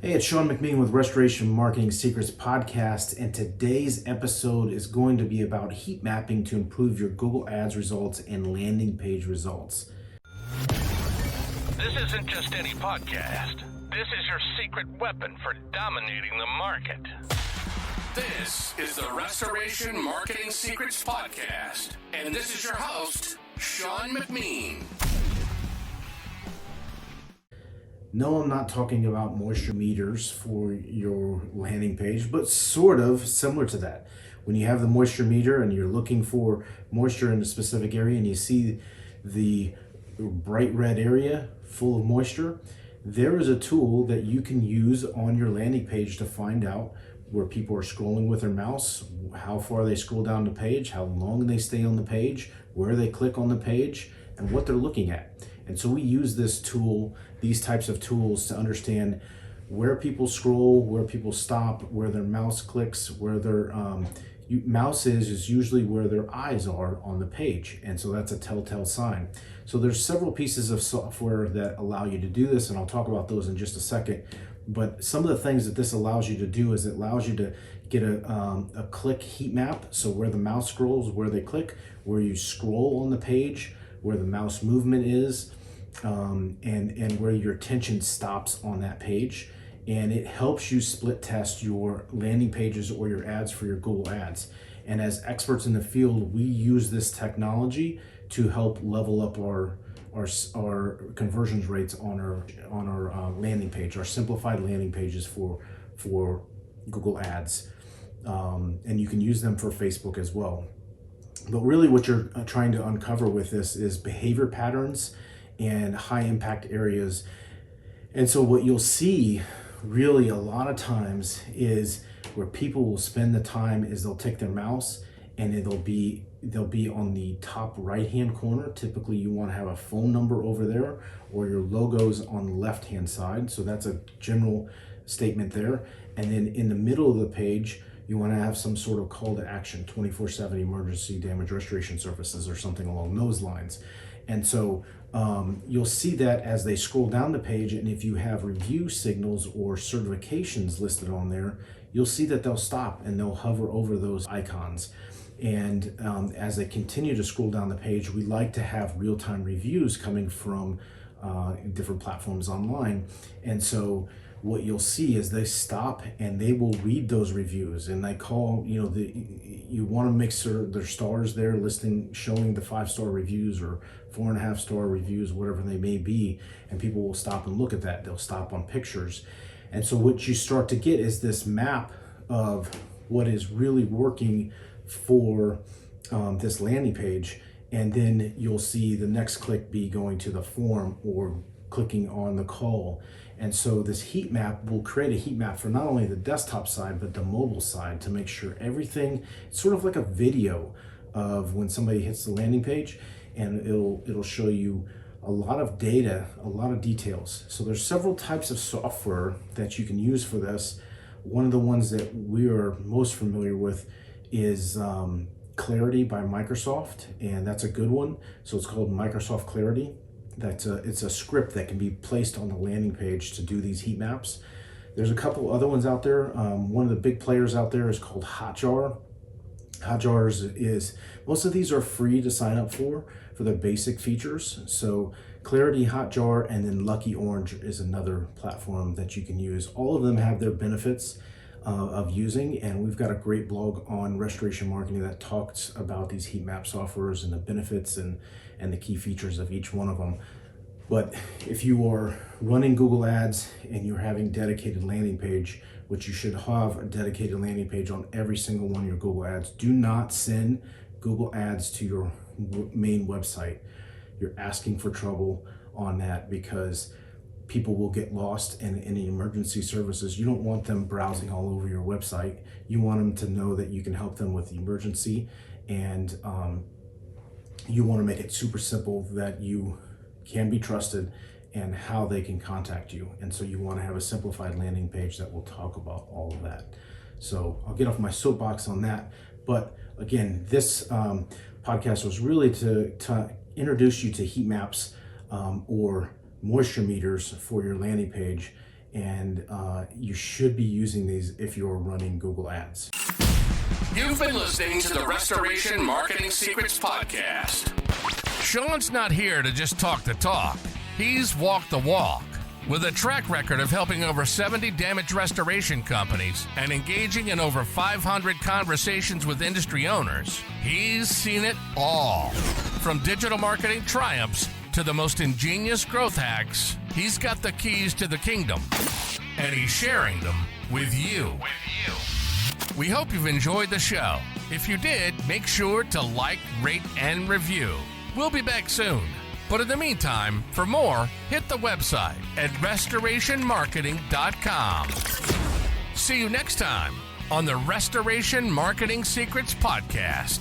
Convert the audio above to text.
Hey, it's Sean McMean with Restoration Marketing Secrets Podcast, and today's episode is going to be about heat mapping to improve your Google Ads results and landing page results. This isn't just any podcast. This is your secret weapon for dominating the market. This is the Restoration Marketing Secrets Podcast, and this is your host, Sean McMean. No, I'm not talking about moisture meters for your landing page, but sort of similar to that. When you have the moisture meter and you're looking for moisture in a specific area and you see the bright red area full of moisture, there is a tool that you can use on your landing page to find out where people are scrolling with their mouse, how far they scroll down the page, how long they stay on the page, where they click on the page, and what they're looking at. And so we use this tool, these types of tools, to understand where people scroll, where people stop, where their mouse clicks, where their mouse is usually where their eyes are on the page. And so that's a telltale sign. So there's several pieces of software that allow you to do this, and I'll talk about those in just a second. But some of the things that this allows you to do is it allows you to get a click heat map. So where the mouse scrolls, where they click, where you scroll on the page, where the mouse movement is, and where your attention stops on that page. And it helps you split test your landing pages or your ads for your Google Ads. And as experts in the field, we use this technology to help level up our conversions rates on our landing page, our simplified landing pages for Google Ads. And you can use them for Facebook as well. But really what you're trying to uncover with this is behavior patterns and high impact areas. And so what you'll see really a lot of times is where people will spend the time is they'll take their mouse and they'll be on the top right hand corner. Typically you want to have a phone number over there, or your logos on the left hand side. So that's a general statement there. And then in the middle of the page, you want to have some sort of call to action, 24/7 emergency damage restoration services or something along those lines. And so you'll see that as they scroll down the page, and if you have review signals or certifications listed on there, you'll see that they'll stop and they'll hover over those icons. And as they continue to scroll down the page, we like to have real-time reviews coming from different platforms online. And so what you'll see is they stop and they will read those reviews, and they call, you want to make sure there's stars there showing the 5-star reviews or 4.5-star reviews, whatever they may be, and people will stop and look at that. They'll stop on pictures. And so what you start to get is this map of what is really working for this landing page. And then you'll see the next click be going to the form or clicking on the call. And so this heat map will create a heat map for not only the desktop side, but the mobile side, to make sure everything, it's sort of like a video of when somebody hits the landing page, and it'll show you a lot of data, a lot of details. So there's several types of software that you can use for this. One of the ones that we are most familiar with is Clarity by Microsoft, and that's a good one. So it's called Microsoft Clarity. It's a script that can be placed on the landing page to do these heat maps. There's a couple other ones out there. One of the big players out there is called Hotjar. Hotjar is most of these are free to sign up for their basic features. So Clarity, Hotjar, and then Lucky Orange is another platform that you can use. All of them have their benefits of using, and we've got a great blog on Restoration Marketing that talks about these heat map softwares and the benefits and the key features of each one of them. But if you are running Google Ads and you're having dedicated landing page, which you should have a dedicated landing page on every single one of your Google Ads, do not send Google Ads to your main website. You're asking for trouble on that, because people will get lost in any emergency services. You don't want them browsing all over your website. You want them to know that you can help them with the emergency, and you want to make it super simple that you can be trusted and how they can contact you. And so you want to have a simplified landing page that will talk about all of that. So I'll get off my soapbox on that. But again, this podcast was really to introduce you to heat maps or moisture meters for your landing page, and you should be using these if you're running Google Ads. You've been listening to the Restoration Marketing Secrets Podcast. Sean's not here to just talk the talk. He's walked the walk. With a track record of helping over 70 damage restoration companies and engaging in over 500 conversations with industry owners, he's seen it all. From digital marketing triumphs to the most ingenious growth hacks, he's got the keys to the kingdom, and he's sharing them with you. We hope you've enjoyed the show. If you did, make sure to like, rate, and review. We'll be back soon. But in the meantime, for more, hit the website at restorationmarketing.com. See you next time on the Restoration Marketing Secrets Podcast.